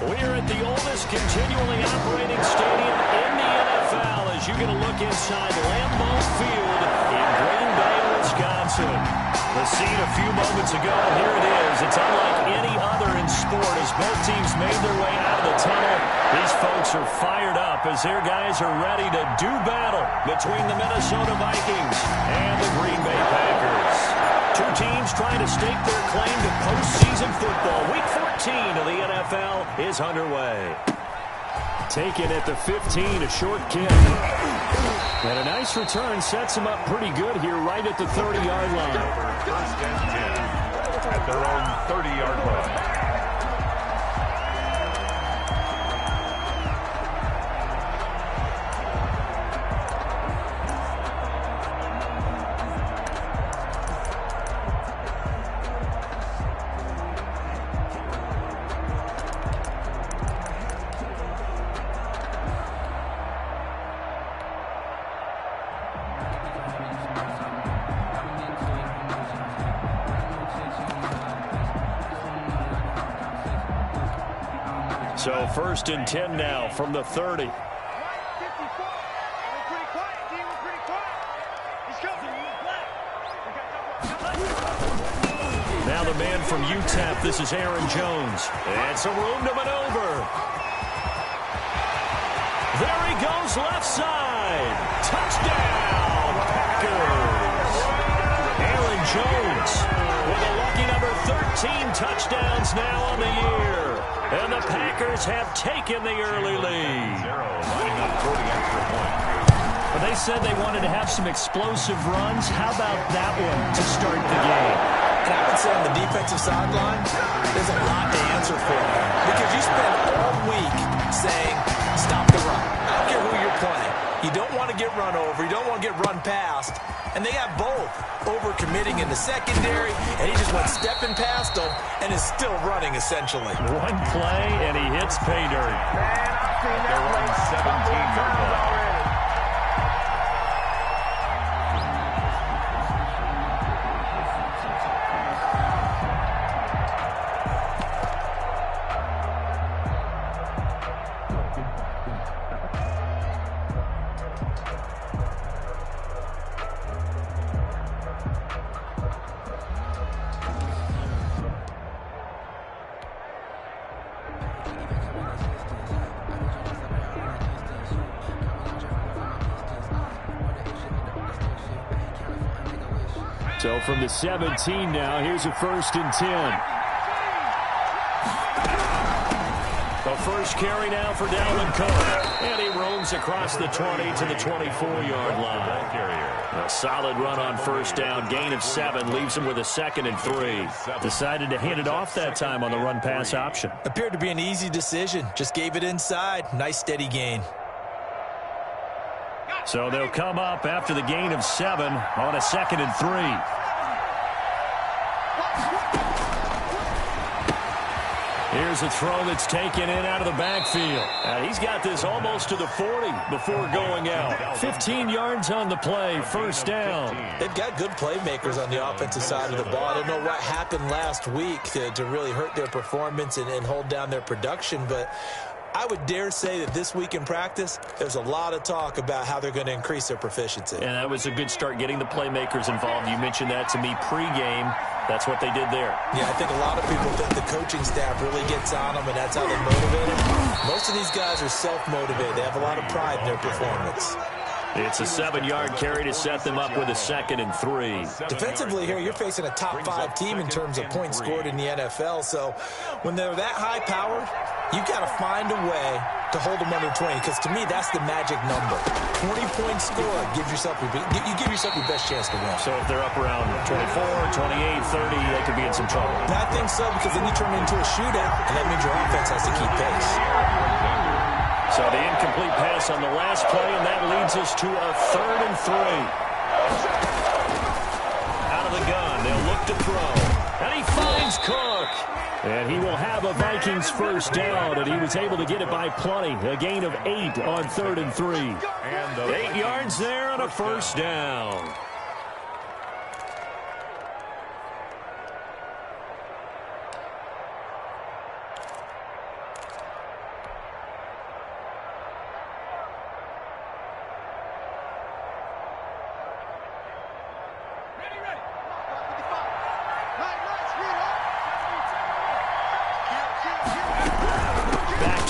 We're at the oldest continually operating stadium in the NFL as you get a look inside Lambeau Field in Green Bay, Wisconsin. The scene a few moments ago, and here it is. It's unlike any other in sport as both teams made their way out of the tunnel. These folks are fired up as their guys are ready to do battle between the Minnesota Vikings and the Green Bay Packers. Two teams trying to stake their claim to postseason football. Week 14 of the NFL is underway. Taken at the 15, a short kick. And a nice return sets them up pretty good here right at the 30-yard line. First and 10 at their own 30-yard line. So first and 10 now from the 30. Now the man from UTEP, this is Aaron Jones. And some room to maneuver. There he goes, left side. Touchdown, Packers. Aaron Jones with a lucky number 13 touchdowns now on the year. And the Packers have taken the early lead. But they said they wanted to have some explosive runs. How about that one to start the game? And I would say on the defensive sideline, there's a lot to answer for because you spend all week saying, stop the run. I don't care who you're playing. You don't want to get run over. You don't want to get run past. And they have both over-committing in the secondary, and he just went stepping past them and is still running, essentially. One play, and he hits pay dirt. They're on 17-yard line. So from the 17 now, here's a first and 10. The first carry now for Dalvin Cook. And he roams across the 20 to the 24-yard line. A solid run on first down. Gain of 7 leaves him with a second and 3. Decided to hand it off that time on the run-pass option. Appeared to be an easy decision. Just gave it inside. Nice steady gain. So they'll come up after the gain of 7 on a second and 3. Here's a throw that's taken in out of the backfield. He's got this almost to the 40 before going out. 15 yards on the play, first down. They've got good playmakers on the offensive side of the ball. I don't know what happened last week to really hurt their performance and hold down their production, but I would dare say that this week in practice, there's a lot of talk about how they're going to increase their proficiency. And that was a good start getting the playmakers involved. You mentioned that to me pregame. That's what they did there. Yeah, I think a lot of people think the coaching staff really gets on them, and that's how they motivate them. Most of these guys are self-motivated. They have a lot of pride in their performance. It's a 7-yard carry to set them up with a second and 3. Defensively here, you're facing a top-5 team in terms of points scored in the NFL. So when they're that high-powered, you've got to find a way to hold them under 20, because to me, that's the magic number. 20 points scored, you give yourself your best chance to win. So if they're up around 24, 28, 30, they could be in some trouble. And I think so, because then you turn it into a shootout, and that means your offense has to keep pace. So the incomplete pass on the last play, and that leads us to a 3rd and 3. Out of the gun, they'll look to throw. And he finds Cook. And he will have a Vikings first down, and he was able to get it by plenty. A gain of 8 on 3rd and 3. 8 yards there on a first down.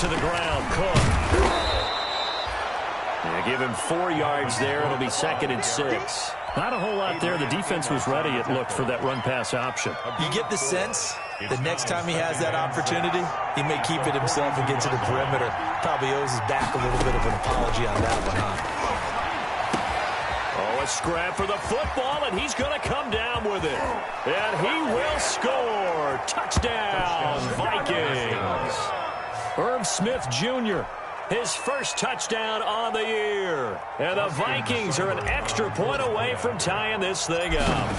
to the ground. Cook. Give him 4 yards there. It'll be 2nd and 6. Not a whole lot there. The defense was ready, it looked, for that run-pass option. You get the sense the next time he has that opportunity, he may keep it himself and get to the perimeter. Probably owes his back a little bit of an apology on that one, huh? Oh, a scrap for the football, and he's going to come down with it. And he will score. Touchdown, Vikings. Irv Smith Jr., his first touchdown on the year. And the Vikings are an extra point away from tying this thing up.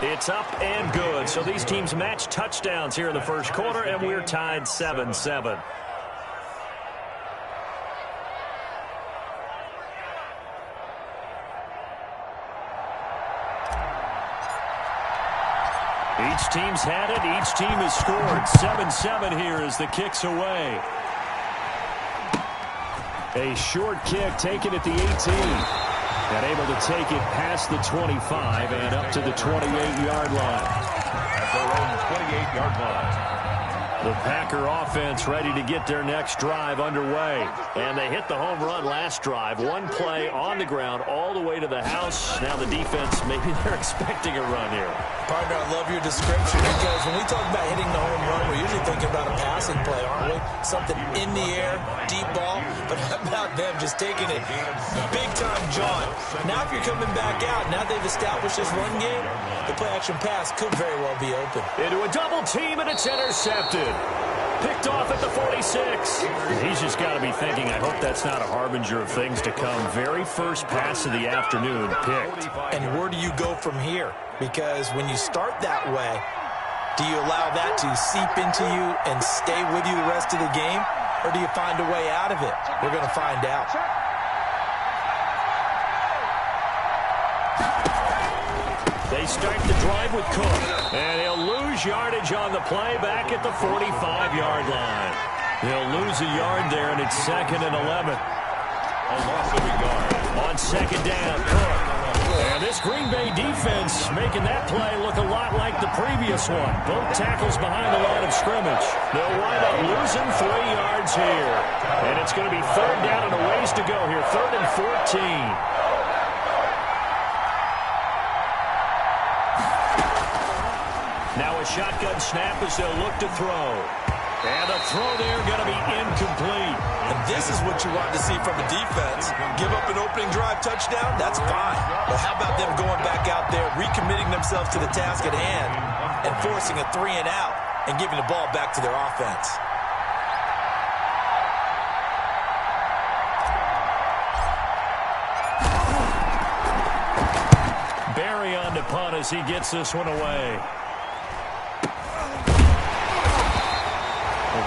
It's up and good. So these teams match touchdowns here in the first quarter, and we're tied 7-7. Each team's had it. Each team has scored. 7-7 here as the kick's away. A short kick taken at the 18. And able to take it past the 25 and up to the 28-yard line. At their own 28-yard line. The Packer offense ready to get their next drive underway. And they hit the home run last drive. One play on the ground all the way to the house. Now the defense, maybe they're expecting a run here. Partner, I love your description because when we talk about hitting the home run, we're usually thinking about a passing play, aren't we? Something in the air, deep ball. But how about them just taking it big-time jaunt? Now if you're coming back out, now they've established this run game, the play-action pass could very well be open. Into a double team, and it's intercepted. Picked off at the 46. He's just got to be thinking, I hope that's not a harbinger of things to come. Very first pass of the afternoon picked. And where do you go from here? Because when you start that way, do you allow that to seep into you and stay with you the rest of the game? Or do you find a way out of it? We're going to find out. They start the drive with Cook. And he'll lose yardage on the play back at the 45-yard line. He'll lose a yard there, and it's 2nd and 11. A loss of a yard. On 2nd down, Cook. And this Green Bay defense making that play look a lot like the previous one. Both tackles behind the line of scrimmage. They'll wind up losing 3 yards here. And it's going to be 3rd down and a ways to go here. 3rd and 14. Now a shotgun snap as they'll look to throw. And the throw there going to be incomplete. And this is what you want to see from a defense. Give up an opening drive touchdown, that's fine. But how about them going back out there, recommitting themselves to the task at hand, and forcing a 3 and out, and giving the ball back to their offense. Barry on the punt as he gets this one away.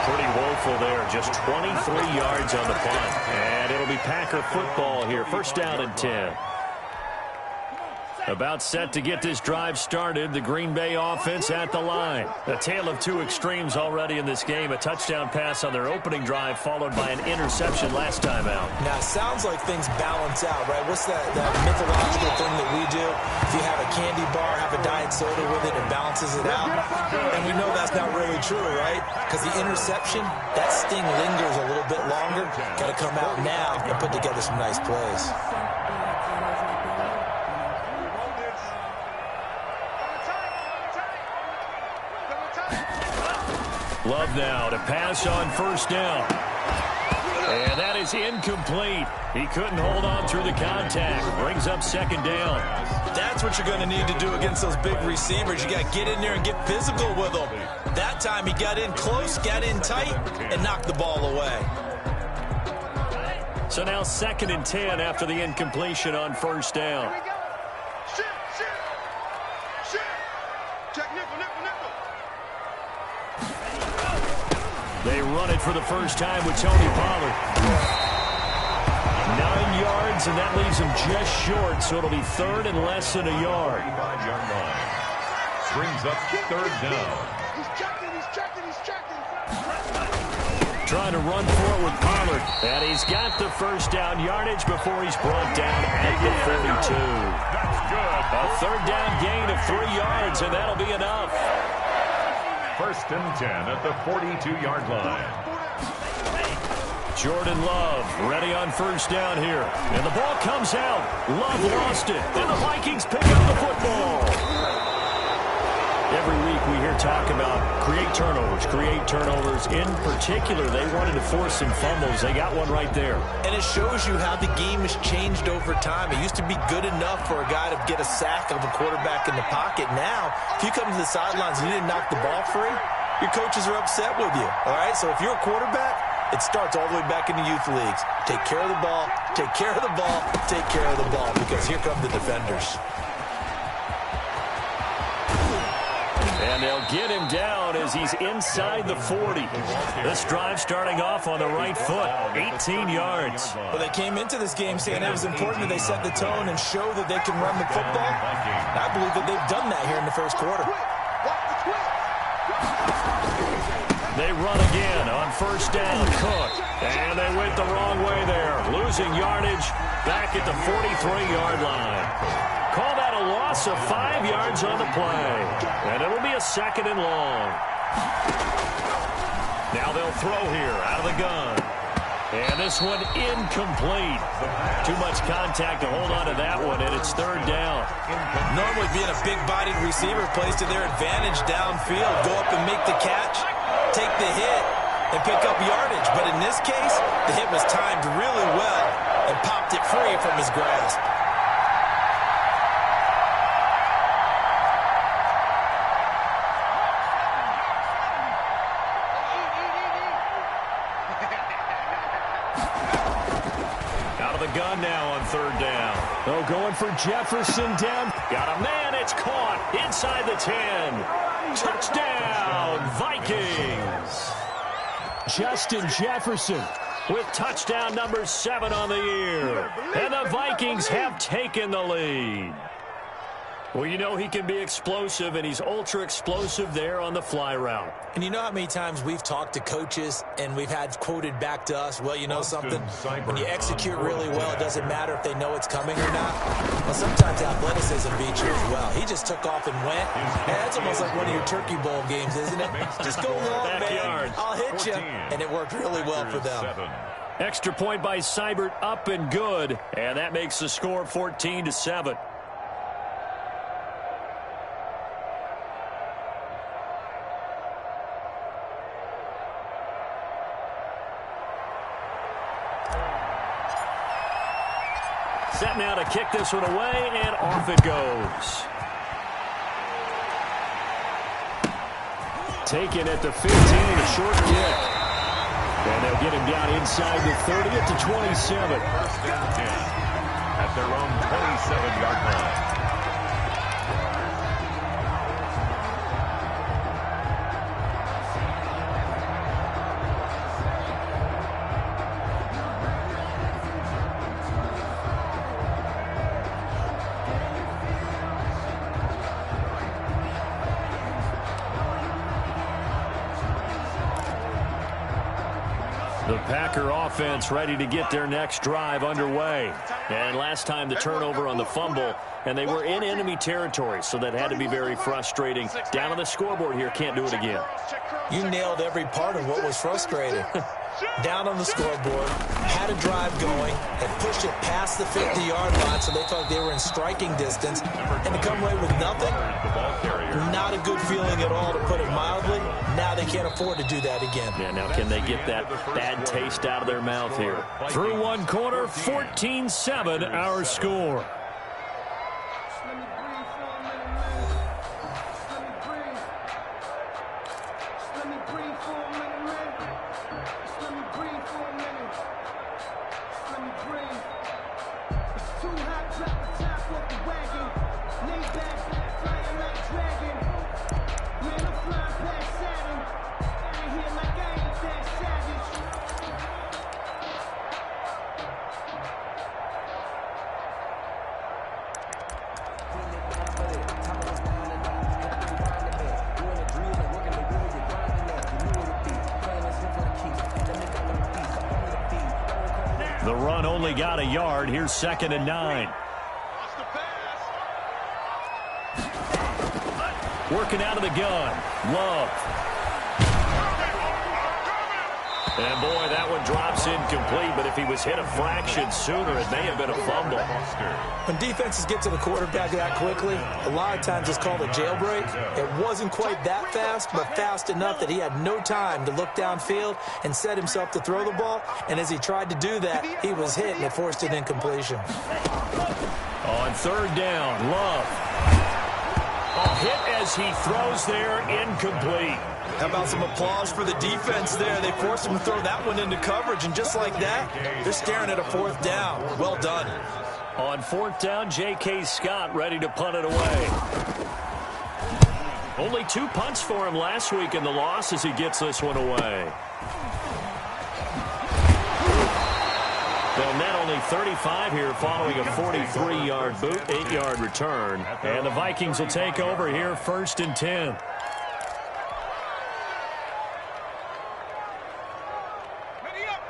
Pretty woeful there. Just 23 yards on the punt. And it'll be Packer football here. 1st down and 10. About set to get this drive started. The Green Bay offense at the line. A tale of two extremes already in this game. A touchdown pass on their opening drive followed by an interception last time out. Now, it sounds like things balance out, right? What's that mythological thing that we do? If you have a candy bar, have a diet soda with it, it balances it out. And we know that's not really true, right? Because the interception, that sting lingers a little bit longer. Got to come out now and put together some nice plays. Love now to pass on 1st down. And that is incomplete. He couldn't hold on through the contact. Brings up 2nd down. That's what you're going to need to do against those big receivers. You got to get in there and get physical with them. That time he got in close, got in tight, and knocked the ball away. So now 2nd and 10 after the incompletion on 1st down. They run it for the first time with Tony Pollard. 9 yards, and that leaves him just short, so it'll be 3rd and less than a yard. 35-yard line. Brings up 3rd down. Trying to run for it with Pollard. And he's got the 1st down yardage before he's brought down at the 42. That's good. A 3rd down gain of 3 yards, and that'll be enough. First and 10 at the 42-yard line. Jordan Love ready on first down here. And the ball comes out. Love lost it. And the Vikings pick up the football. Every week we hear talk about create turnovers. In particular, they wanted to force some fumbles. They got one right there. And it shows you how the game has changed over time. It used to be good enough for a guy to get a sack of a quarterback in the pocket. Now, if you come to the sidelines and you didn't knock the ball free, your coaches are upset with you. All right? So if you're a quarterback, it starts all the way back in the youth leagues. Take care of the ball, take care of the ball, take care of the ball, because here come the defenders. And they'll get him down as he's inside the 40. This drive starting off on the right foot, 18 yards. Well, they came into this game saying it was important that they set the tone and show that they can run the football. I believe that they've done that here in the first quarter. They run again on first down. Cook. And they went the wrong way there. Losing yardage back at the 43-yard line. Call that a loss of 5 yards on the play. And it'll be a second and long. Now they'll throw here out of the gun. And this one incomplete. Too much contact to hold on to that one, and it's third down. Normally being a big-bodied receiver plays to their advantage downfield. Go up and make the catch, take the hit, and pick up yardage. But in this case, the hit was timed really well and popped it free from his grasp. Gun now on third down. Oh, going for Jefferson down. Got a man. It's caught inside the 10. Touchdown, Vikings. Justin Jefferson with touchdown number 7 on the year. And the Vikings have taken the lead. Well, you know he can be explosive, and he's ultra-explosive there on the fly route. And you know how many times we've talked to coaches and we've had quoted back to us, well, you know something? When you execute really well, it doesn't matter if they know it's coming or not. Well, sometimes athleticism beats you as well. He just took off and went. And that's almost like one of your Turkey Bowl games, isn't it? Just go long, man. I'll hit you. And it worked really well for them. Extra point by Seibert, up and good. And that makes the score 14-7. Set now to kick this one away, and off it goes. Taken at the 15, a short kick. And they'll get him down inside the 30 at the 27. First and 10 at their own 27-yard line. The Packer offense ready to get their next drive underway. And last time the turnover on the fumble, and they were in enemy territory, so that had to be very frustrating. Down on the scoreboard here, can't do it again. You nailed every part of what was frustrating. Down on the scoreboard, had a drive going, had pushed it past the 50-yard line, so they thought they were in striking distance, and to come away with nothing, not a good feeling at all, to put it mildly. Now they can't afford to do that again. Yeah, now can they get that bad taste out of their mouth here? Through one quarter, 14-7 our score. The run only got a yard. Here's 2nd and 9. Working out of the gun. Love. And, boy, that one drops incomplete, but if he was hit a fraction sooner, it may have been a fumble. When defenses get to the quarterback that quickly, a lot of times it's called a jailbreak. It wasn't quite that fast, but fast enough that he had no time to look downfield and set himself to throw the ball. And as he tried to do that, he was hit, and it forced an incompletion. On third down, Love. A hit as he throws there, incomplete. How about some applause for the defense there? They forced him to throw that one into coverage, and just like that, they're staring at a fourth down. Well done. On fourth down, J.K. Scott ready to punt it away. Only 2 punts for him last week in the loss as he gets this one away. They'll net only 35 here following a 43-yard boot, 8-yard return. And the Vikings will take over here, 1st and 10.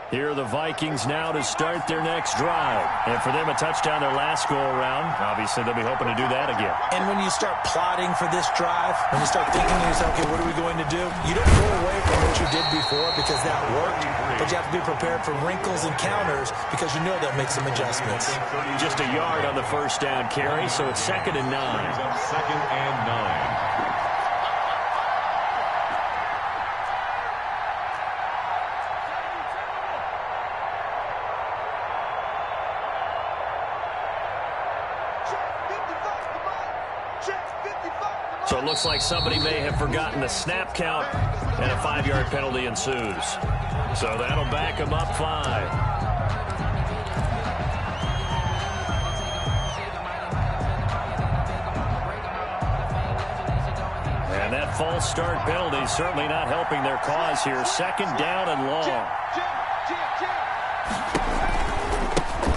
Here are the Vikings now to start their next drive. And for them, a touchdown their last go-around. Obviously, they'll be hoping to do that again. And when you start plotting for this drive, when you start thinking to yourself, okay, what are we going to do? You don't go away from what you did before because that worked. But you have to be prepared for wrinkles and counters because you know they'll make some adjustments. Just a yard on the first down carry, so it's 2nd and 9. 2nd and 9. So it looks like somebody may have forgotten the snap count, and a 5-yard penalty ensues. So that'll back him up 5. And that false start penalty is certainly not helping their cause here. 2nd down and long.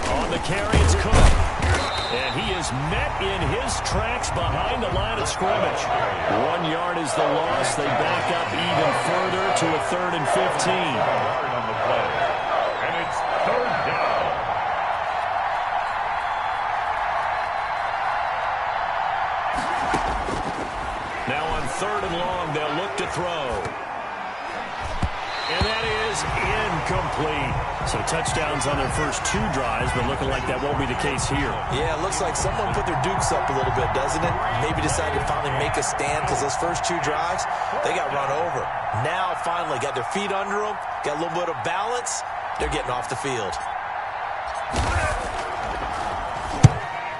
On the carry, it's Cook. And he is met in his tracks behind the line of scrimmage. 1 yard is the loss. They back up even further to a 3rd and 15. On the play. And it's 3rd down. Now on 3rd and long, they'll look to throw. And that is incomplete. So touchdowns on their first 2 drives, but looking like that won't be the case here. Yeah, it looks like someone put their dukes up a little bit, doesn't it? Maybe decided to finally make a stand because those first 2 drives, they got run over. Now, finally, got their feet under them, got a little bit of balance. They're getting off the field.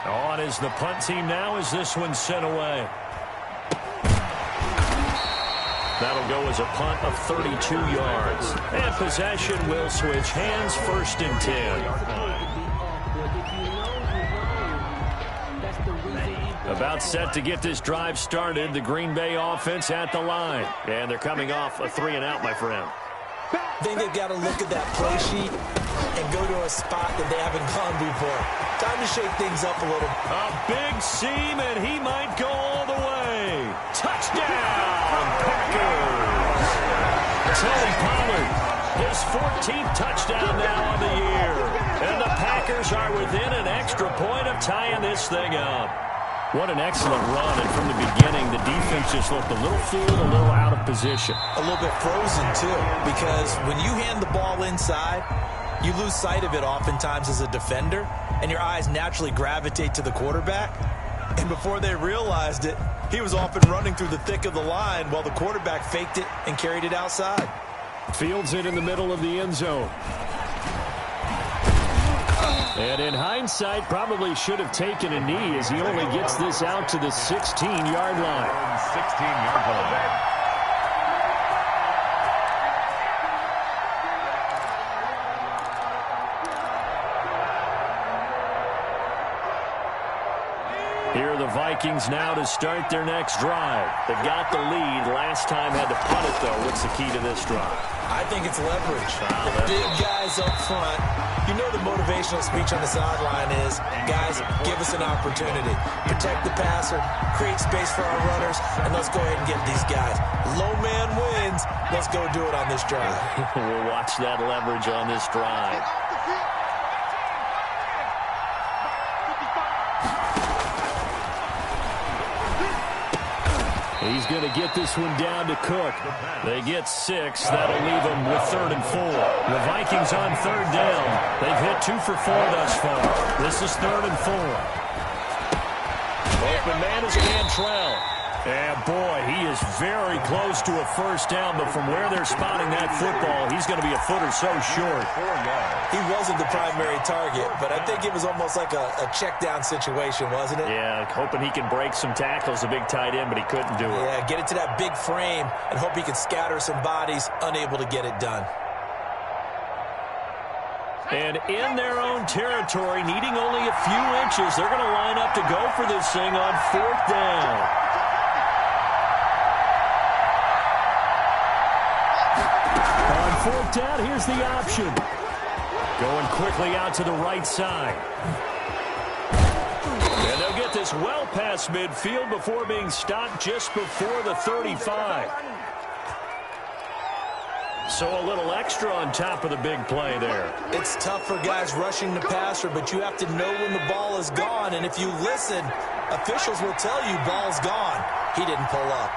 On is the punt team now as this one's sent away. That'll go as a punt of 32 yards. And possession will switch hands, 1st and 10. About set to get this drive started. The Green Bay offense at the line. And they're coming off a 3-and-out, my friend. I think they've got to look at that play sheet and go to a spot that they haven't gone before. Time to shake things up a little. A big seam, and he might go all the way. Touchdown, Packers! Tony Pollard, his 14th touchdown now on the year. And the Packers are within an extra point of tying this thing up. What an excellent run, and from the beginning, the defense just looked a little fooled, a little out of position. A little bit frozen, too, because when you hand the ball inside, you lose sight of it oftentimes as a defender, and your eyes naturally gravitate to the quarterback. And before they realized it, he was off and running through the thick of the line while the quarterback faked it and carried it outside. Fields it in the middle of the end zone. And in hindsight, probably should have taken a knee as he only gets this out to the 16-yard line. 16-yard line. Here are the Vikings now to start their next drive. They've got the lead. Last time had to punt it, though. What's the key to this drive? I think it's leverage. The big guys up front. You know the motivational speech on the sideline is, guys, give us an opportunity. Protect the passer, create space for our runners, and let's go ahead and get these guys. Low man wins. Let's go do it on this drive. We'll watch that leverage on this drive. He's going to get this one down to Cook. They get 6. That'll leave them with 3rd and 4. The Vikings on 3rd down. They've hit 2 for 4 thus far. This is 3rd and 4. Open man is Cantrell. And boy, he is very close to a first down, but from where they're spotting that football, he's going to be a foot or so short. He wasn't the primary target, but I think it was almost like a check down situation, wasn't it? Yeah, hoping he can break some tackles, a big tight end, but he couldn't do it. Yeah, get it to that big frame and hope he can scatter some bodies, unable to get it done. And in their own territory, needing only a few inches, they're going to line up to go for this thing on 4th down. On 4th down, here's the option. Going quickly out to the right side. And they'll get this well past midfield before being stopped just before the 35. So a little extra on top of the big play there. It's tough for guys rushing the passer, but you have to know when the ball is gone. And if you listen, officials will tell you ball's gone. He didn't pull up.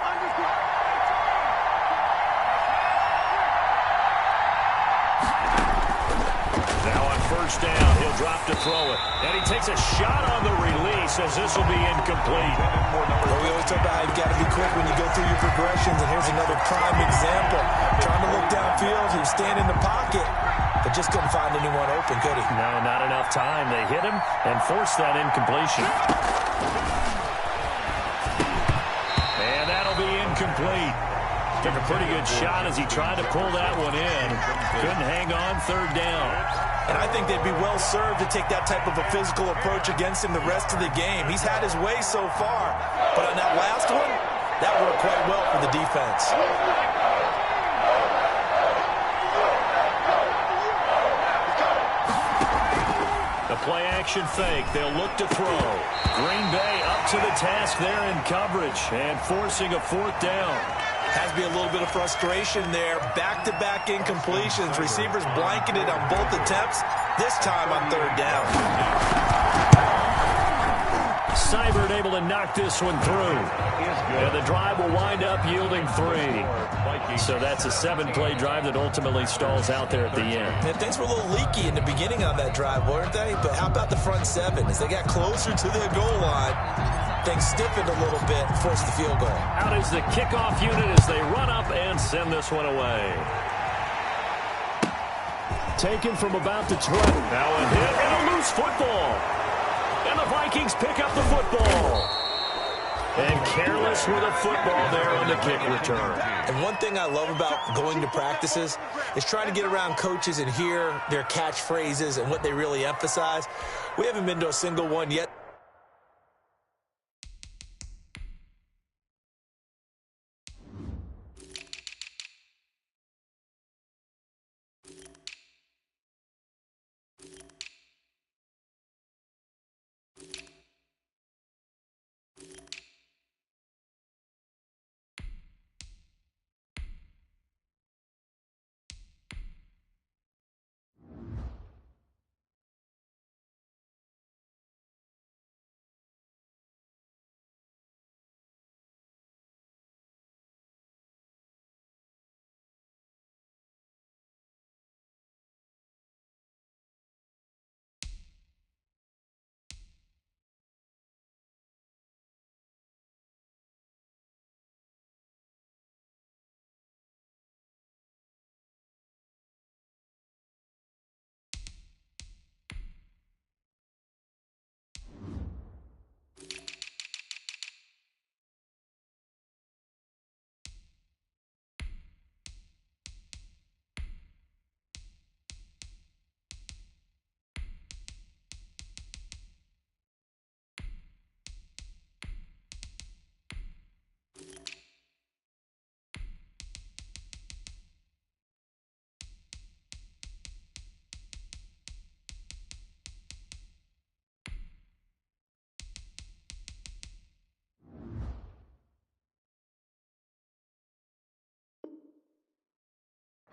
Now on 1st down, he'll drop to throw it. And he takes a shot on the release as this will be incomplete. Well, we always talk about how you've got to be quick when you go through your progressions, and here's another prime example. Trying to look downfield, he was standing in the pocket, but just couldn't find anyone open, could he? No, not enough time. They hit him and forced that incompletion. And that'll be incomplete. Took a pretty good shot as he tried to pull that one in. Couldn't hang on 3rd down. And I think they'd be well served to take that type of a physical approach against him the rest of the game. He's had his way so far. But on that last one, that worked quite well for the defense. The play-action fake. They'll look to throw. Green Bay up to the task there in coverage and forcing a 4th down. Has to be a little bit of frustration there. Back-to-back incompletions. Receivers blanketed on both attempts, this time on 3rd down. Seibert able to knock this one through. And the drive will wind up yielding 3. So that's a 7-play drive that ultimately stalls out there at the end. And things were a little leaky in the beginning on that drive, weren't they? But how about the front 7? As they got closer to their goal line, things stiffened a little bit and forced the field goal. Out is the kickoff unit as they run up and send this one away. Taken from about the 20. Now a hit and a loose football. And the Vikings pick up the football. And careless with a football there on the kick return. And one thing I love about going to practices is trying to get around coaches and hear their catchphrases and what they really emphasize. We haven't been to a single one yet.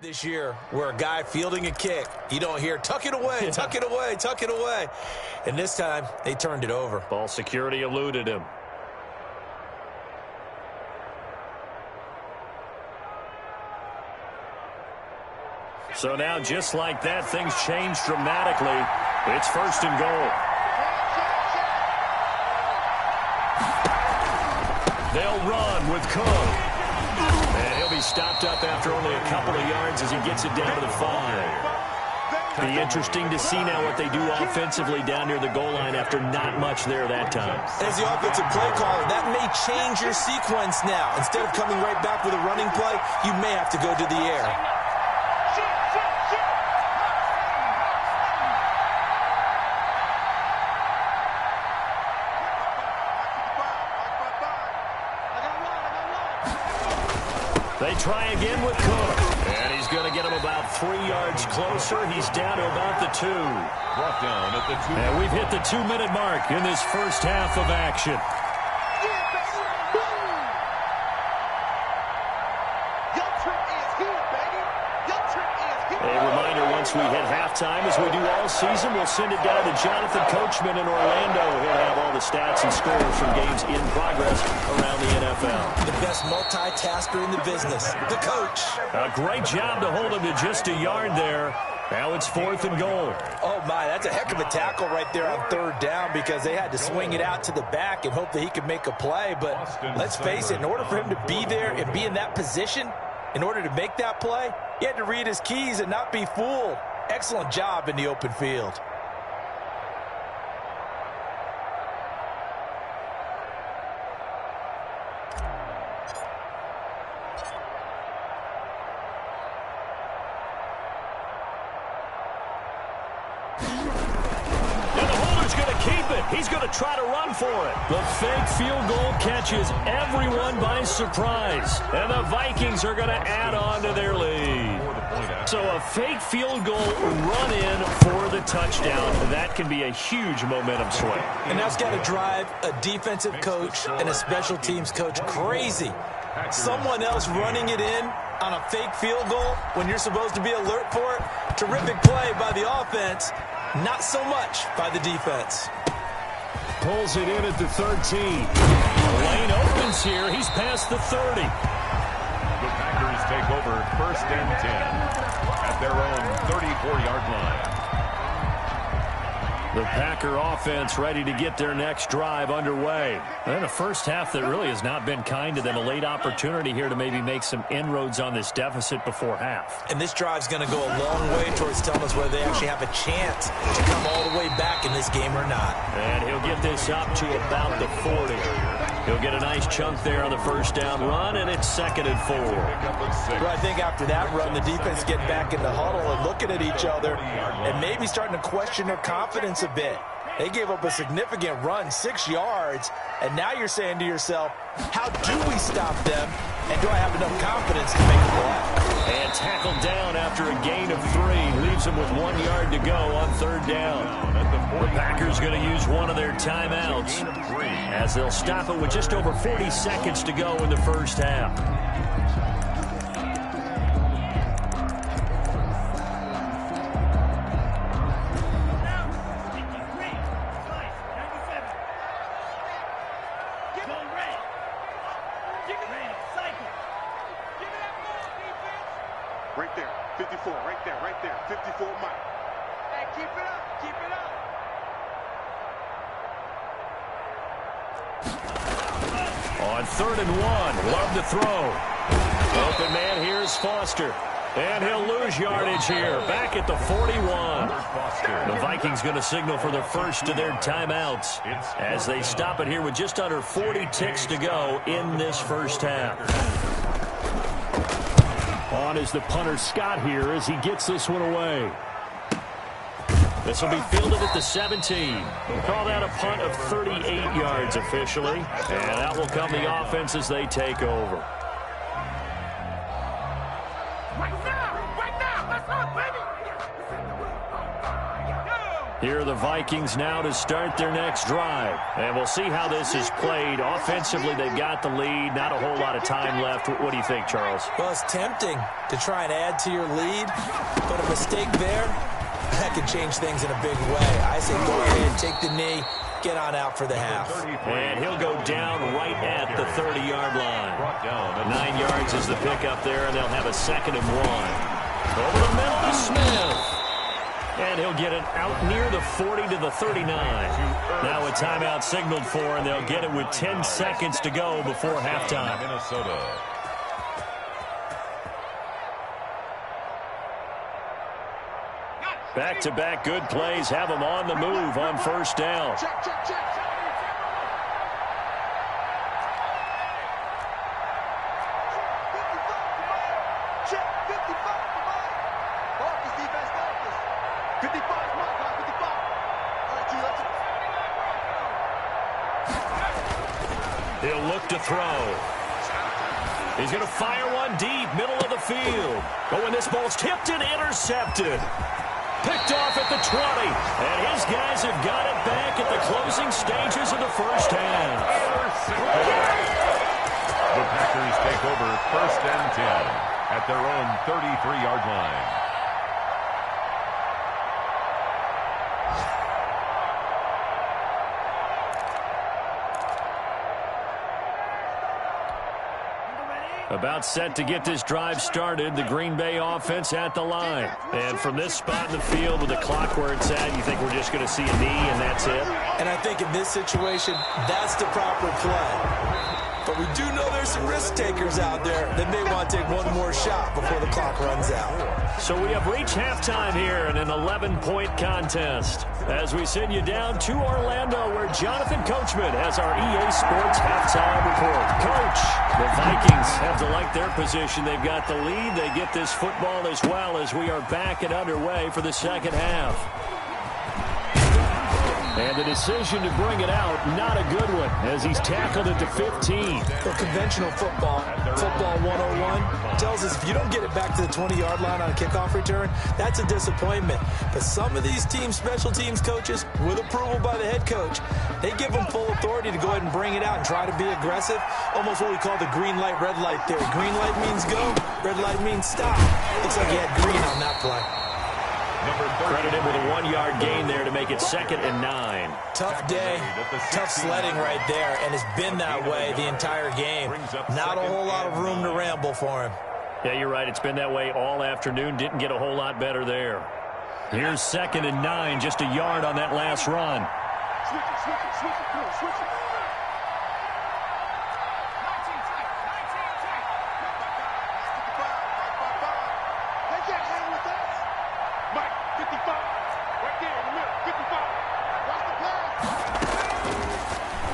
This year, where a guy fielding a kick, you don't hear, tuck it away, tuck it away, tuck it away. And this time, they turned it over. Ball security eluded him. So now, just like that, things change dramatically. It's 1st and goal. They'll run with Cook. And he'll be stopped up after only a couple of yards as he gets it down to the 5. Be interesting to see now what they do offensively down near the goal line after not much there that time. As the offensive play caller, that may change your sequence now. Instead of coming right back with a running play, you may have to go to the air. They try again with Cook. And he's going to get him about 3 yards closer. He's down to about the 2. Brought down at the 2. And we've hit the 2-minute mark in this first half of action. A reminder, once we hit halftime, as we do all season, we'll send it down to Jonathan Coachman in Orlando. He'll have all the stats and scores from games in progress around the NFL. The best multitasker in the business, the coach. A great job to hold him to just a yard there. Now it's 4th and goal. Oh, my, that's a heck of a tackle right there on 3rd down because they had to swing it out to the back and hope that he could make a play. But let's face it, in order for him to be there and be in that position, in order to make that play, he had to read his keys and not be fooled. Excellent job in the open field. He's going to try to run for it. The fake field goal catches everyone by surprise. And the Vikings are going to add on to their lead. So a fake field goal run in for the touchdown. That can be a huge momentum swing. And that's got to drive a defensive coach and a special teams coach crazy. Someone else running it in on a fake field goal when you're supposed to be alert for it. Terrific play by the offense. Not so much by the defense. Pulls it in at the 13. Lane opens here. He's past the 30. The Packers take over 1st and 10 at their own 34-yard line. The Packer offense ready to get their next drive underway. And a first half that really has not been kind to them. A late opportunity here to maybe make some inroads on this deficit before half. And this drive's going to go a long way towards telling us whether they actually have a chance to come all the way back in this game or not. And he'll get this up to about the 40. He'll get a nice chunk there on the first down run, and it's 2nd and 4. Well, I think after that run, the defense getting back in the huddle and looking at each other and maybe starting to question their confidence a bit. They gave up a significant run, 6 yards, and now you're saying to yourself, how do we stop them, and do I have enough confidence to make a play? And tackled down after a gain of 3. Leaves him with 1 yard to go on 3rd down. The Packers going to use one of their timeouts as they'll stop it with just over 40 seconds to go in the first half. Right there, 54, right there, 54 Mike. Hey, keep it up, keep it up. On 3rd and 1, love to throw. Open man here is Foster. And he'll lose yardage here, back at the 41. The Vikings going to signal for the first of their timeouts as they stop it here with just under 40 ticks to go in this first half. On is the punter Scott here as he gets this one away. This will be fielded at the 17. We'll call that a punt of 38 yards officially. And that will come the offense as they take over. Here are the Vikings now to start their next drive. And we'll see how this is played. Offensively, they've got the lead. Not a whole lot of time left. What do you think, Charles? Well, it's tempting to try and add to your lead, but a mistake there, that could change things in a big way. I say go ahead, take the knee, get on out for the half. And he'll go down right at the 30-yard line. 9 yards is the pickup there, and they'll have a 2nd and 1. Over the middle to Smith. And he'll get it out near the 40 to the 39. Now a timeout signaled for, and they'll get it with 10 seconds to go before halftime. Minnesota. Back-to-back good plays have them on the move on first down. Check, check, check. Check, 55, Marcus, defense, Marcus. 55, Marcus, 55. All right, G, let's go. He'll look to throw. He's going to fire one deep, middle of the field. But when this ball's tipped and intercepted. Picked off at the 20. And his guys have got it back at the closing stages of the first half. The Packers take over first and 10 at their own 33-yard line. About set to get this drive started, the Green Bay offense at the line. And from this spot in the field with the clock where it's at, you think we're just going to see a knee and that's it? And I think in this situation, that's the proper play. But we do know there's some risk takers out there that may want to take one more shot before the clock runs out. So we have reached halftime here in an 11-point contest. As we send you down to Orlando, where Jonathan Coachman has our EA Sports halftime report. Coach, the Vikings have to like their position. They've got the lead. They get this football as well as we are back and underway for the second half. And the decision to bring it out, not a good one, as he's tackled it to 15. Well, conventional football 101, tells us if you don't get it back to the 20-yard line on a kickoff return, that's a disappointment. But some of these team special teams coaches, with approval by the head coach, they give them full authority to go ahead and bring it out and try to be aggressive, almost what we call the green light, red light theory. Green light means go, red light means stop. Looks like he had green on that play. Credit him with a 1-yard gain there to make it 2nd and 9. Tough day, tough sledding right there, and it's been that way the entire game. Not a whole lot of room to ramble for him. Yeah, you're right. It's been that way all afternoon. Didn't get a whole lot better there. Here's 2nd and 9, just a yard on that last run. Switch it, come on, switch it.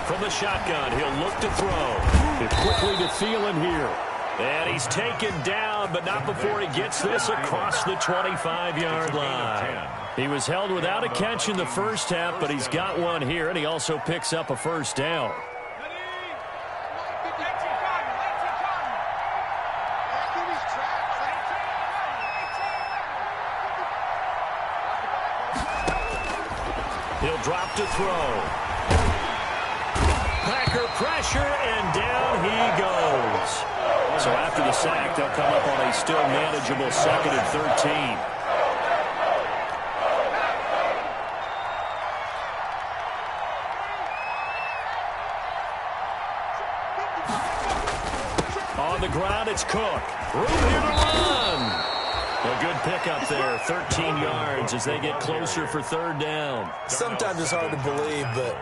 From the shotgun, he'll look to throw. It quickly to Thielen here. And he's taken down, but not before he gets this across the 25-yard line. He was held without a catch in the first half, but he's got one here, and he also picks up a first down. He'll drop to throw. Packer pressure, and down he goes. So after the sack, they'll come up on a still manageable 2nd and 13. On the ground, it's Cook. Room here to run. A good pickup there, 13 yards as they get closer for 3rd down. Sometimes it's hard to believe, but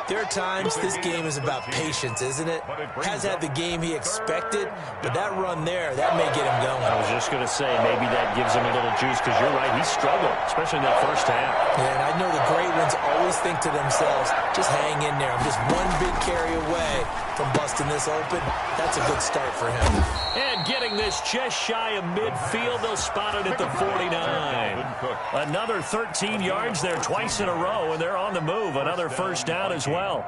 there are times this game is about patience, isn't it? Has had the game he expected, but that run there, that may get him going. I was just going to say, maybe that gives him a little juice, because you're right, he struggled, especially in that first half. Yeah, and I know the great ones always think to themselves, just hang in there. I'm just one big carry away from busting this open. That's a good start for him. And getting this just shy of midfield, they'll spot it at the 49. Another 13 yards there twice in a row, and they're on the move. Another first down as well.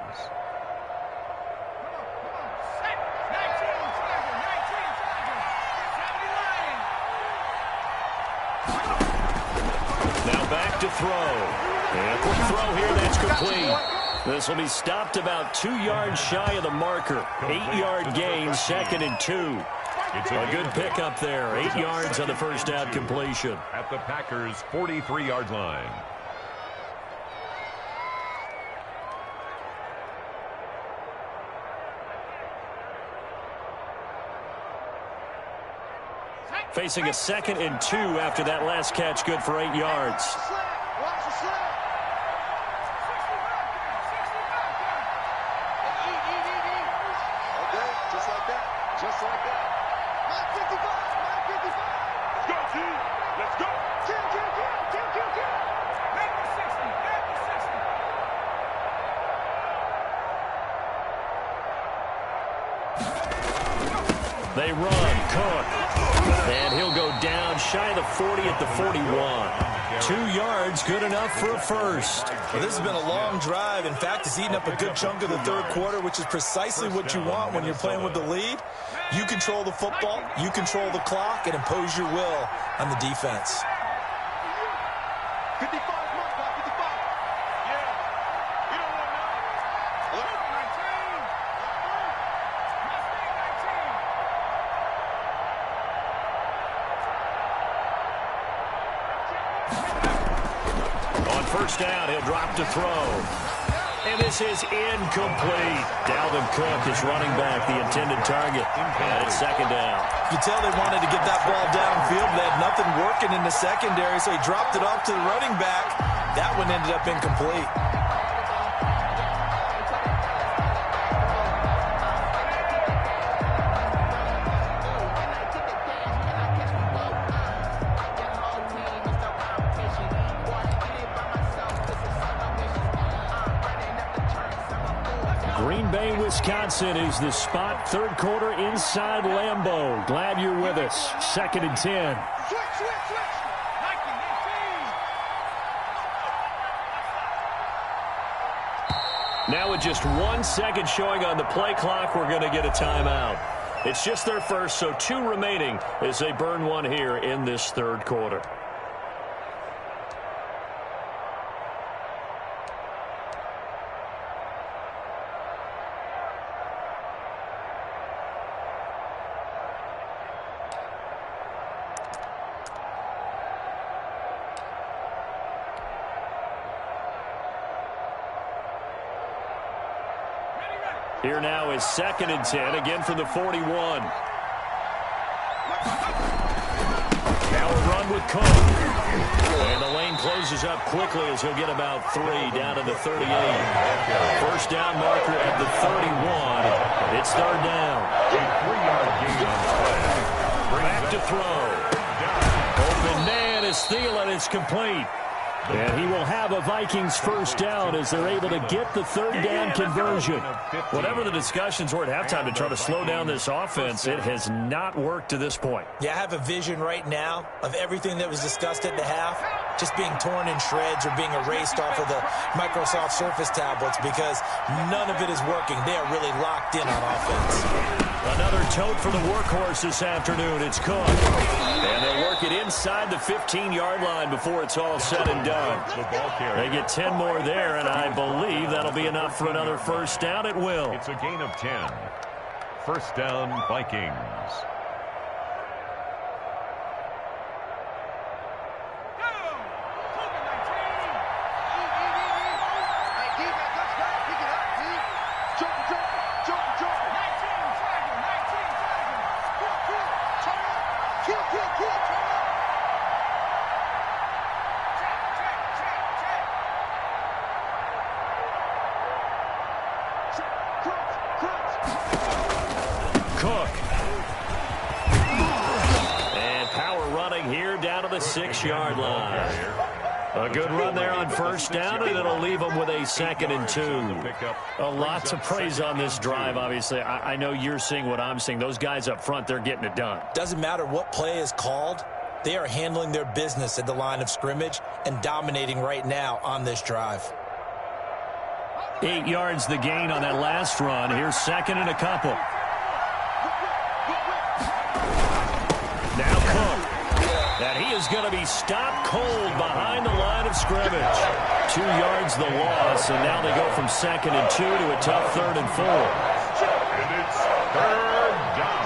Now back to throw. And a quick throw here, that's complete. This will be stopped about 2 yards shy of the marker. 8-yard gain, 2nd and 2. A good pickup there. 8 yards on the first down completion. At the Packers' 43-yard line. Facing a 2nd and 2 after that last catch, good for 8 yards. Watch the slip. Okay, just like that. Just like that. 955. 955. Let's go, team. Let's go. Kill. Back to 60. Back to 60. They run. Cook. And he'll go down shy of the 40 at the 41. 2 yards, good enough for a first. Well, this has been a long drive. In fact, it's eaten up a good chunk of the third quarter, which is precisely what you want when you're playing with the lead. You control the football, you control the clock, and impose your will on the defense. 55, mark, 55. Yeah. We don't want nothing. 19. On first down, he'll drop to throw. And this is incomplete. Dalvin Cook is running back, the intended target. And it's 2nd down. You tell they wanted to get that ball downfield. They had nothing working in the secondary, so he dropped it off to the running back. That one ended up incomplete. Green Bay, Wisconsin is the spot. 3rd quarter inside Lambeau. Glad you're with us. 2nd and 10. Switch. 19. Now with just 1 second showing on the play clock, we're going to get a timeout. It's just their first, so 2 remaining as they burn one here in this 3rd quarter. Here now is 2nd and 10, again from the 41. Now a run with Cook. And the lane closes up quickly as he'll get about 3 down to the 38. First down marker at the 31. It's 3rd down. A 3-yard gain on the play. Back to throw. Open man is Thielen. It's complete. And he will have a Vikings first down as they're able to get the 3rd down conversion. Whatever the discussions were at halftime to try to slow down this offense, it has not worked to this point. Yeah, I have a vision right now of everything that was discussed at the half just being torn in shreds or being erased off of the Microsoft Surface tablets because none of it is working. They are really locked in on offense. Another tote for the workhorse this afternoon. It's Cook. And they'll work it inside the 15-yard line before it's all said and done. They get 10 more there, and I believe that'll be enough for another first down. It will. It's a gain of 10. First down, Vikings. Cook. And power running here down to the 6-yard line. A good run there on first down, and it'll leave them with a 2nd and 2. A lot to praise on this drive, obviously. I know you're seeing what I'm seeing. Those guys up front, they're getting it done. Doesn't matter what play is called. They are handling their business at the line of scrimmage and dominating right now on this drive. 8 yards the gain on that last run. Here's 2nd and a couple. Now Cook. And he is going to be stopped cold behind the line of scrimmage. 2 yards the loss, and now they go from 2nd and 2 to a tough 3rd and 4. And it's 3rd down.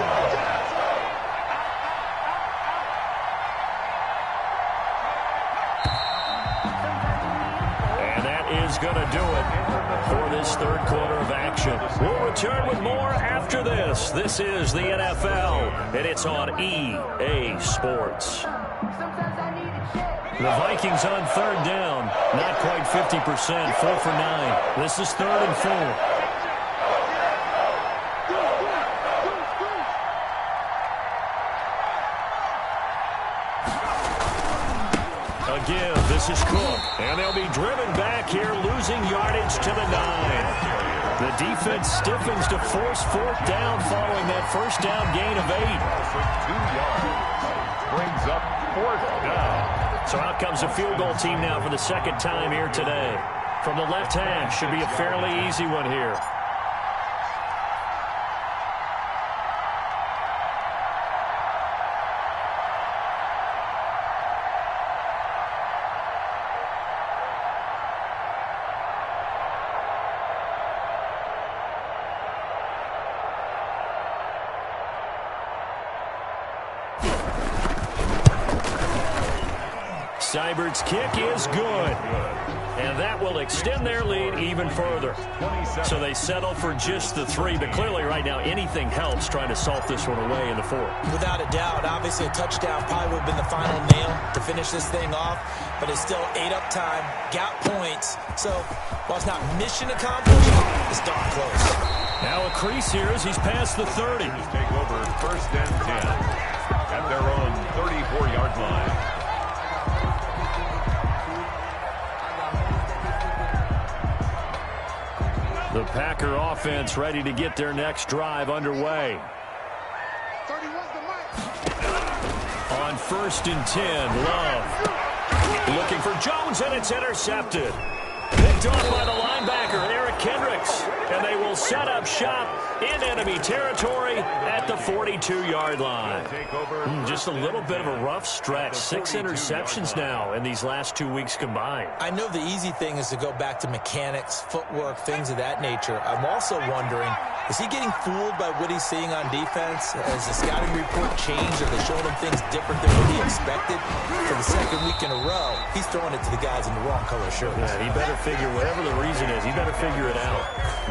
is going to do it for this third quarter of action. We'll return with more after this. This is the NFL, and it's on EA Sports. The Vikings on third down. Not quite 50%, 4 for 9. This is 3rd and 4. Give. This is Cook, and they'll be driven back here, losing yardage to the 9. The defense stiffens to force 4th down following that first down gain of 8. For 2 yards. Brings up 4th down. So out comes a field goal team now for the second time here today. From the left hash, should be a fairly easy one here. Seibert's kick is good. And that will extend their lead even further. So they settle for just the 3. But clearly right now anything helps trying to salt this one away in the 4th. Without a doubt, obviously a touchdown probably would have been the final nail to finish this thing off. But it's still 8 up time, got points. So while it's not mission accomplished, it's darn close. Now a crease here as he's past the 30. Take over 1st and 10 at their own 34-yard line. The Packer offense ready to get their next drive underway. On 1st and 10, Love. Looking for Jones, and it's intercepted. Picked off by the linebacker, Eric Kendricks. And they will set up shop in enemy territory at the 42-yard line. Just a little bit of a rough stretch. 6 interceptions now in these last 2 weeks combined. I know the easy thing is to go back to mechanics, footwork, things of that nature. I'm also wondering, is he getting fooled by what he's seeing on defense? Has the scouting report changed? Are they showing him things different than what he expected? For the 2nd week in a row, he's throwing it to the guys in the wrong color shirts. Yeah, he better figure, whatever the reason is, he better figure it out.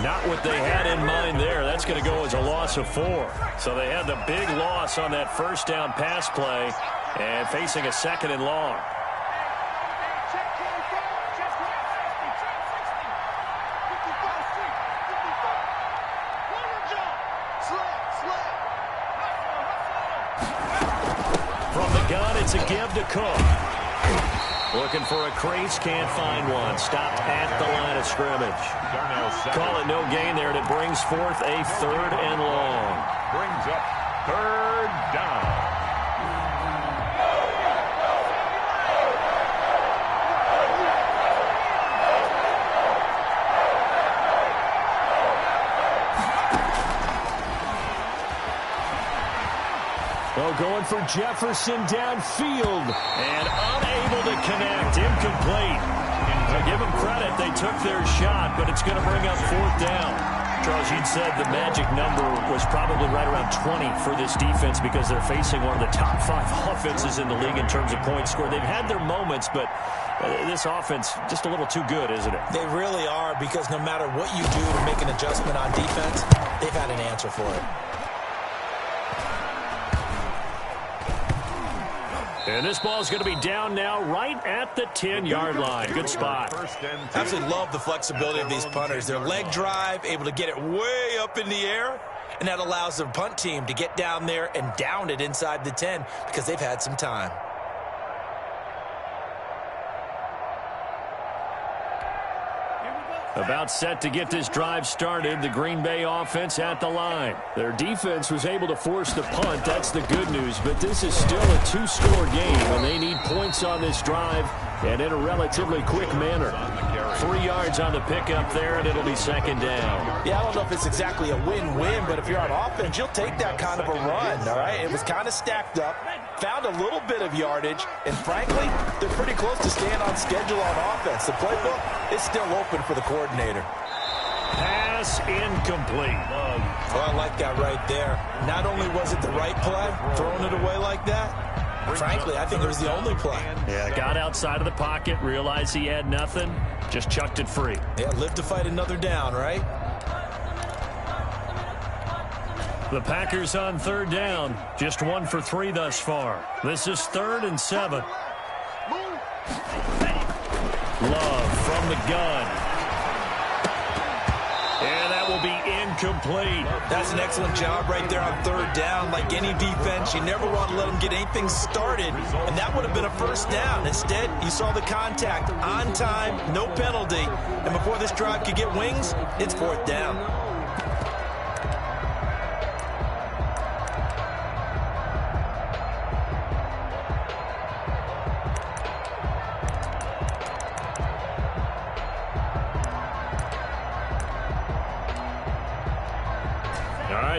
Not what they had in mind there. That's going to go as a loss of 4. So they had the big loss on that first down pass play and facing a 2nd and long. From the gun, it's a give to Cook. Looking for a crease, can't find one. Stopped at the line of scrimmage. Call it no gain there, and it brings forth a 3rd and long. Brings up 3rd down. Well, going for Jefferson downfield and unable to connect. Incomplete. I give them credit. They took their shot, but it's going to bring up 4th down. Charles, you'd said the magic number was probably right around 20 for this defense because they're facing one of the top 5 offenses in the league in terms of points scored. They've had their moments, but this offense just a little too good, isn't it? They really are, because no matter what you do to make an adjustment on defense, they've had an answer for it. And this ball is going to be down now right at the 10-yard line. Good spot. Absolutely love the flexibility of these punters. Their leg drive, able to get it way up in the air, and that allows the punt team to get down there and down it inside the 10 because they've had some time. About set to get this drive started, the Green Bay offense at the line. Their defense was able to force the punt. That's the good news, but this is still a 2-score game, and they need points on this drive and in a relatively quick manner. 3 yards on the pickup there, and it'll be 2nd down. Yeah, I don't know if it's exactly a win-win, but if you're on offense, you'll take that kind of a run, all right? It was kind of stacked up, found a little bit of yardage, and frankly, they're pretty close to staying on schedule on offense. The playbook is still open for the coordinator. Pass incomplete. Well, I like that right there. Not only was it the right play, throwing it away like that, Frankly, I think it was the only play. Yeah, got outside of the pocket, realized he had nothing, just chucked it free. Yeah, live to fight another down, right? The Packers on third down, just 1 for 3 thus far. This is 3rd and 7. Love from the gun. And that will be incomplete. That's an excellent job right there on third down. Like any defense, you never want to let them get anything started, and that would have been a first down. Instead, you saw the contact on time, no penalty, and before this drive could get wings, it's 4th down.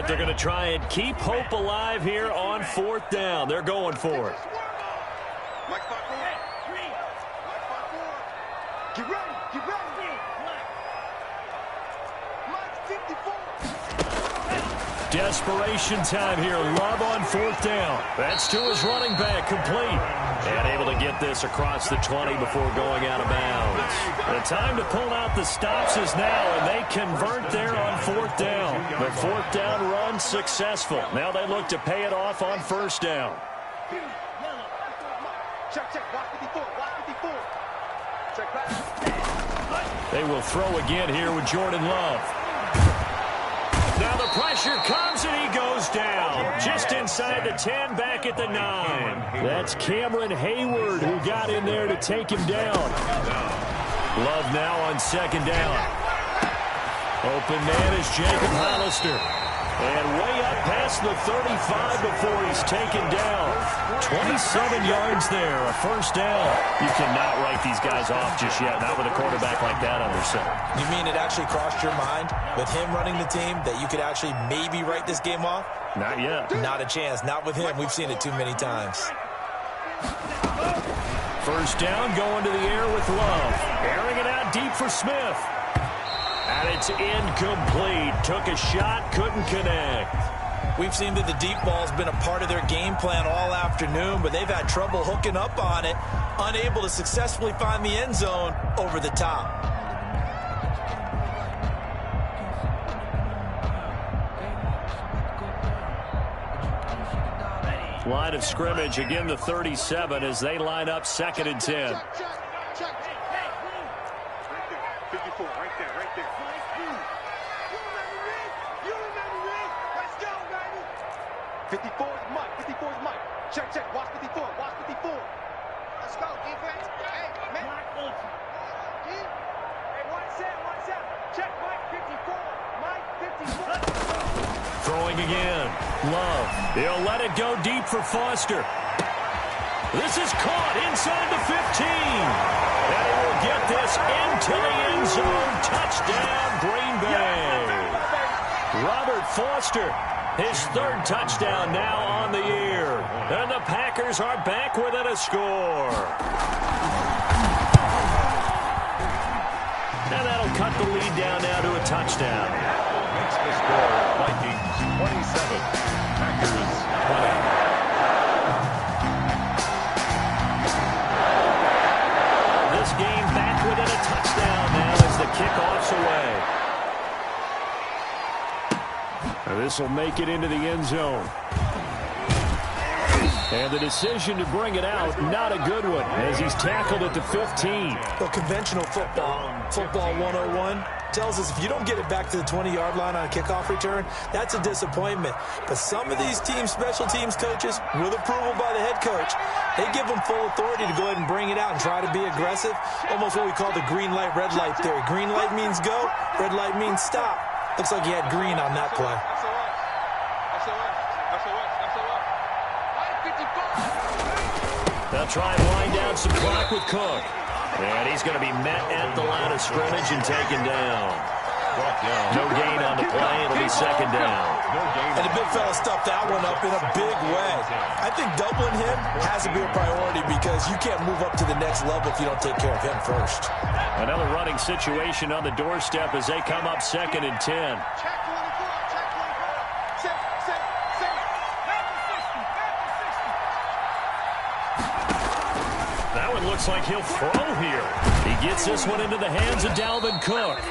They're going to try and keep hope alive here on 4th down. They're going for it. Get ready. Get ready. Desperation time here. Love on 4th down. That's to his running back, complete. And able to get this across the 20 before going out of bounds. The time to pull out the stops is now, and they convert there on 4th down. The 4th down run successful. Now they look to pay it off on 1st down. Check. Watch 54. Watch 54. Check back. They will throw again here with Jordan Love. Now the pressure comes and he goes down. Just inside the 10, back at the 9. That's Cameron Hayward who got in there to take him down. Love now on 2nd down. Open man is Jacob Hollister. And way up past the 35 before he's taken down. 27 yards there, a 1st down. You cannot write these guys off just yet, not with a quarterback like that under center. You mean it actually crossed your mind with him running the team that you could actually maybe write this game off? Not yet. Not a chance. Not with him. We've seen it too many times. 1st down, going to the air with Love. Airing it out deep for Smith. And it's incomplete. Took a shot, couldn't connect. We've seen that the deep ball's been a part of their game plan all afternoon, but they've had trouble hooking up on it, unable to successfully find the end zone over the top. Line of scrimmage, again the 37 as they line up 2nd and 10. Check. 54, right there. You remember me? Let's go, baby. 54 is Mike. Check. Watch 54. Let's go, defense. Hey, man. Hey, one set. Check, Mike 54. Throwing again. Love. He'll let it go deep for Foster. This is caught inside the 15. And he will get this into the end zone. Touchdown, Green Bay. Robert Foster, his 3rd touchdown now on the year. And the Packers are back within a score. And that'll cut the lead down now to a touchdown. Makes the score Vikings 27, Packers 20. This game back within a touchdown now as the kickoff's away. Now this will make it into the end zone. And the decision to bring it out, not a good one, as he's tackled at the 15. Well, conventional football 101, tells us if you don't get it back to the 20-yard line on a kickoff return, that's a disappointment. But some of these teams, special teams coaches, with approval by the head coach, they give them full authority to go ahead and bring it out and try to be aggressive. Almost what we call the green light, red light theory. Green light means go, red light means stop. Looks like he had green on that play. They'll try and wind down some clock with Cook. And he's going to be met at the line of scrimmage and taken down. No gain on the play. It'll be 2nd down. And the big fella stuffed that one up in a big way. I think doubling him has to be a priority because you can't move up to the next level if you don't take care of him first. Another running situation on the doorstep as they come up 2nd and 10. looks like he'll throw here. He gets this one into the hands of Dalvin Cook.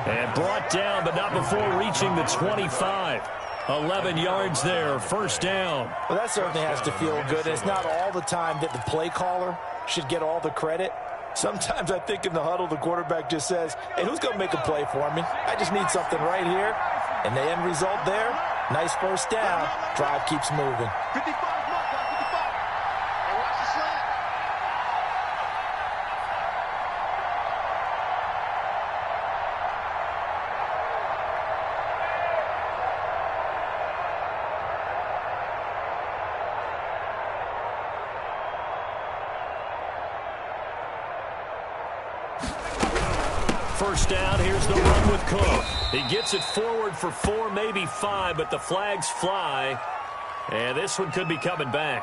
And brought down, but not before reaching the 25. 11 yards there, first down. Well, that certainly has to feel good. It's not all the time that the play caller should get all the credit. Sometimes I think in the huddle, the quarterback just says, hey, who's going to make a play for me? I just need something right here. And the end result there, nice first down. Drive keeps moving. 55, mark, 55. Hey, watch the slant. First down, here's the run with Cook. He gets it forward for 4, maybe 5, but the flags fly. And this one could be coming back.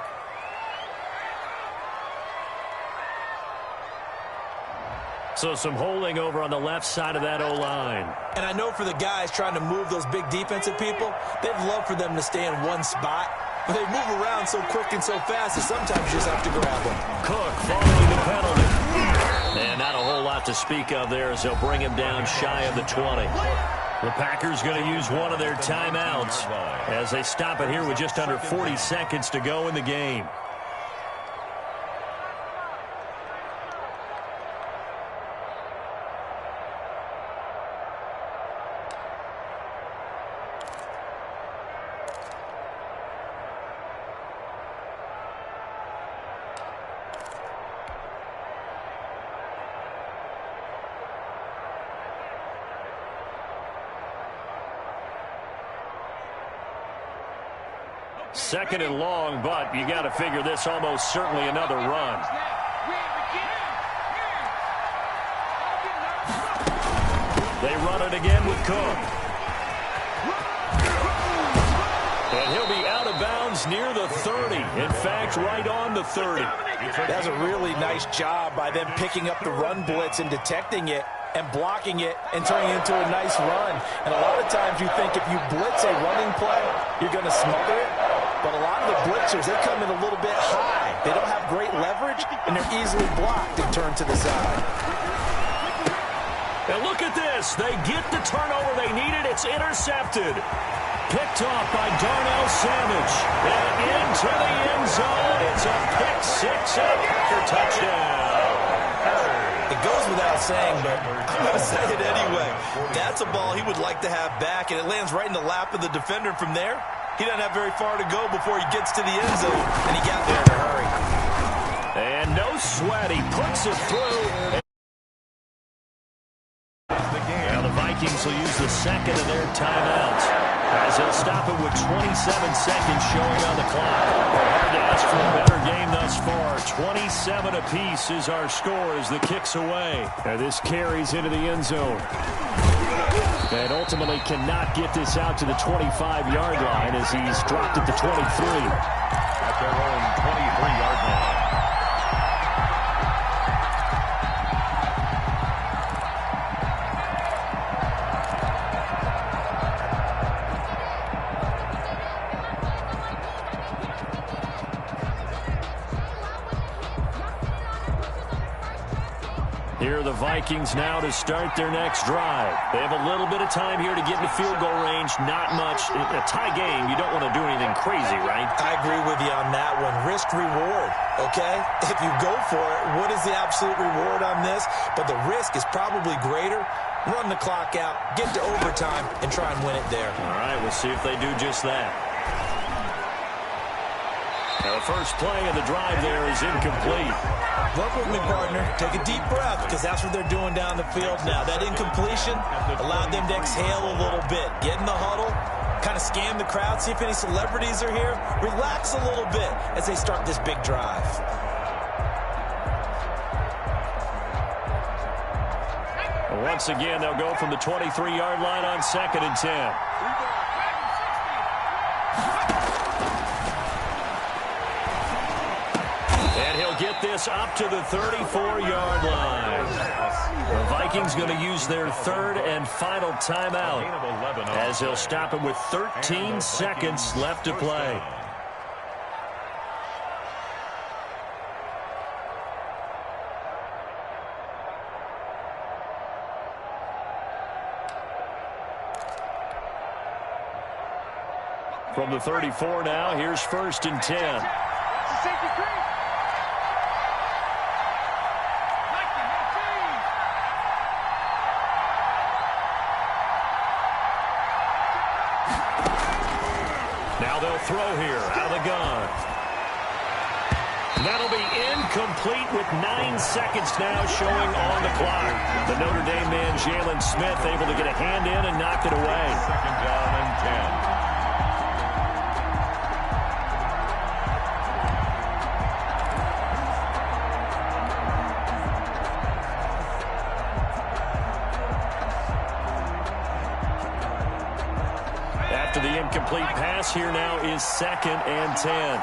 So some holding over on the left side of that O-line. And I know for the guys trying to move those big defensive people, they'd love for them to stay in one spot. But they move around so quick and so fast that sometimes you just have to grab them. Cook following the penalty. And not a whole lot to speak of there as they'll bring him down shy of the 20. The Packers going to use one of their timeouts as they stop it here with just under 40 seconds to go in the game. Second and long, but you got to figure this almost certainly another run. They run it again with Cook. And he'll be out of bounds near the 30. In fact, right on the 30. That's a really nice job by them picking up the run blitz and detecting it and blocking it and turning it into a nice run. And a lot of times you think if you blitz a running play, you're going to smother it. But a lot of the blitzers, they come in a little bit high. They don't have great leverage, and they're easily blocked and turned to the side. And look at this. They get the turnover they needed. It's intercepted. Picked off by Darnell Savage. And into the end zone. It's a pick six and a Packer touchdown. It goes without saying, but I'm going to say it anyway. That's a ball he would like to have back, and it lands right in the lap of the defender from there. He doesn't have very far to go before he gets to the end zone, and he got there in a hurry. And no sweat. He puts it through. Now the Vikings will use the second of their timeouts as they'll stop it with 27 seconds showing on the clock. Hard to ask for a better game thus far. 27 apiece is our score as the kick's away. And this carries into the end zone. And ultimately cannot get this out to the 25-yard line as he's dropped at the 23. At their own 23-yard line. Here are the Vikings now to start their next drive. They have a little bit of time here to get into field goal range. Not much. In a tie game, you don't want to do anything crazy, right? I agree with you on that one. Risk-reward, okay? If you go for it, what is the absolute reward on this? But the risk is probably greater. Run the clock out, get to overtime, and try and win it there. All right, we'll see if they do just that. Now, the first play of the drive there is incomplete. Work with me, partner. Take a deep breath, because that's what they're doing down the field now. That incompletion allowed them to exhale a little bit. Get in the huddle, kind of scan the crowd, see if any celebrities are here. Relax a little bit as they start this big drive. Once again, they'll go from the 23-yard line on 2nd and 10. Get this up to the 34-yard line. The Vikings going to use their third and final timeout as they'll stop it with 13 seconds left to play. From the 34 now, here's 1st and 10. Now they'll throw here out of the gun. That'll be incomplete with 9 seconds now showing on the clock. The Notre Dame man, Jalen Smith, able to get a hand in and knock it away. 2nd down and 10. After the incomplete pass, here now is 2nd and 10.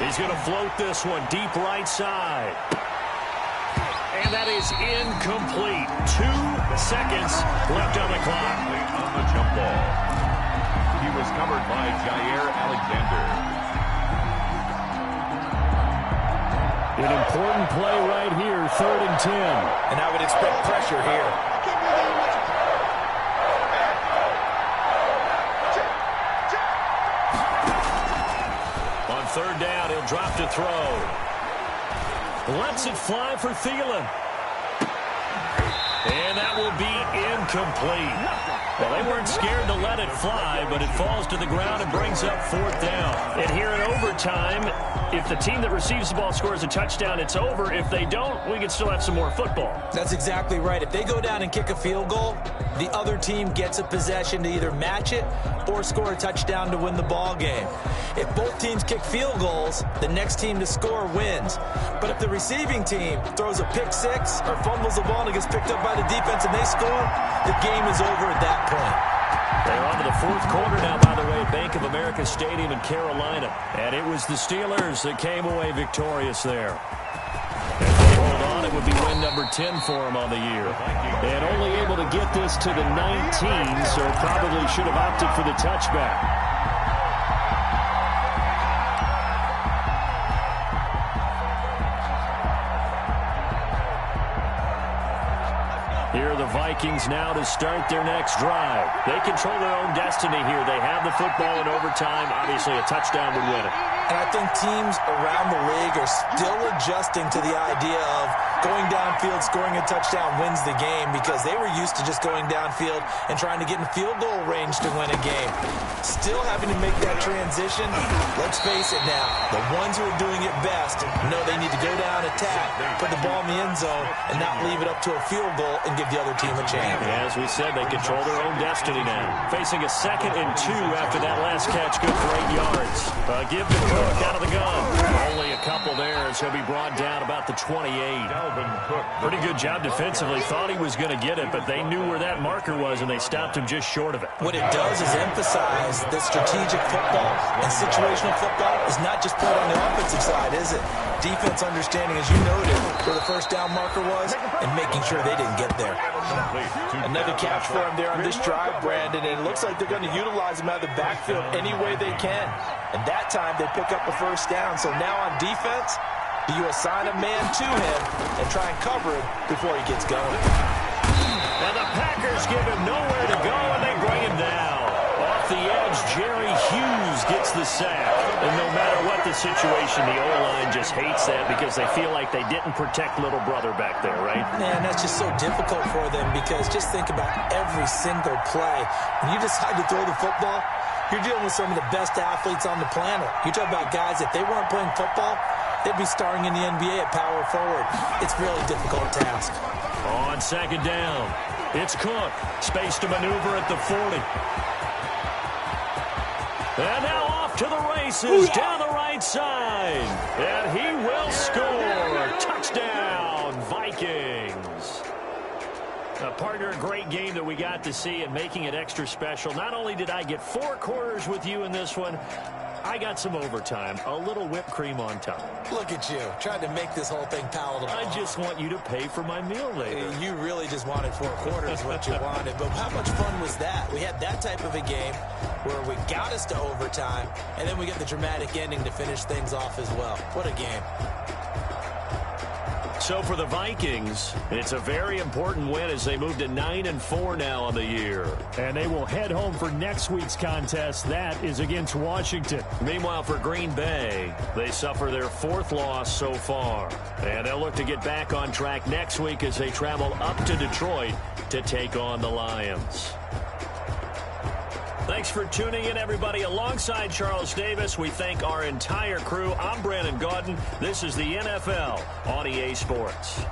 He's going to float this one deep right side. And that is incomplete. 2 seconds left on the clock. On the jump ball. He was covered by Jair Alexander. An important play right here, 3rd and 10. And I would expect pressure here. On 3rd down, he'll drop to throw. Lets it fly for Thielen. And that will be incomplete. Well, they weren't scared to let it fly, but it falls to the ground and brings up 4th down. And here in overtime, if the team that receives the ball scores a touchdown, it's over. If they don't, we can still have some more football. That's exactly right. If they go down and kick a field goal, the other team gets a possession to either match it or score a touchdown to win the ball game. If both teams kick field goals, the next team to score wins. But if the receiving team throws a pick six or fumbles the ball and it gets picked up by the defense and they score, the game is over at that point. They're on to the 4th quarter now, by the way, at Bank of America Stadium in Carolina. And it was the Steelers that came away victorious there. If they hold on, it would be win number 10 for them on the year. And only able to get this to the 19, so probably should have opted for the touchback. Here are the Vikings now to start their next drive. They control their own destiny here. They have the football in overtime. Obviously, a touchdown would win it. And I think teams around the league are still adjusting to the idea of going downfield, scoring a touchdown wins the game, because they were used to just going downfield and trying to get in field goal range to win a game. Still having to make that transition. Let's face it now, the ones who are doing it best know they need to go down, attack, put the ball in the end zone, and not leave it up to a field goal and give the other team a chance. As we said, they control their own destiny now. Facing a 2nd and 2 after that last catch, good for 8 yards. Give to Cook out of the gun. Only a couple there as he'll be brought down about the 28. Pretty good job defensively. Thought he was going to get it, but they knew where that marker was, and they stopped him just short of it. What it does is emphasize that strategic football and situational football is not just played on the offensive side, is it? Defense understanding, as you noted, where the 1st down marker was and making sure they didn't get there. Another catch for him there on this drive, Brandon, and it looks like they're going to utilize him out of the backfield any way they can. And that time they pick up a 1st down. So now on defense, do you assign a man to him and try and cover him before he gets going? And the Packers give him nowhere to go, and they bring him down. Off the edge, Jerry Hughes gets the sack. And no matter what the situation, the O-line just hates that because they feel like they didn't protect little brother back there, right? Man, that's just so difficult for them, because just think about every single play. When you decide to throw the football, you're dealing with some of the best athletes on the planet. You talk about guys, if they weren't playing football, they'd be starring in the NBA at power forward. It's a really difficult task. On 2nd down, it's Cook. Space to maneuver at the 40. And now off to the races down the right side. And he will score. Touchdown, Vikings. Partner, a great game that we got to see and making it extra special. Not only did I get 4 quarters with you in this one, I got some overtime, a little whipped cream on top. Look at you, trying to make this whole thing palatable. I just want you to pay for my meal later. You really just wanted 4 quarters, what you wanted. But how much fun was that? We had that type of a game where we got us to overtime, and then we get the dramatic ending to finish things off as well. What a game. So for the Vikings, it's a very important win as they move to 9-4 now on the year. And they will head home for next week's contest. That is against Washington. Meanwhile, for Green Bay, they suffer their 4th loss so far. And they'll look to get back on track next week as they travel up to Detroit to take on the Lions. Thanks for tuning in, everybody. Alongside Charles Davis, we thank our entire crew. I'm Brandon Gaudin. This is the NFL on EA Sports.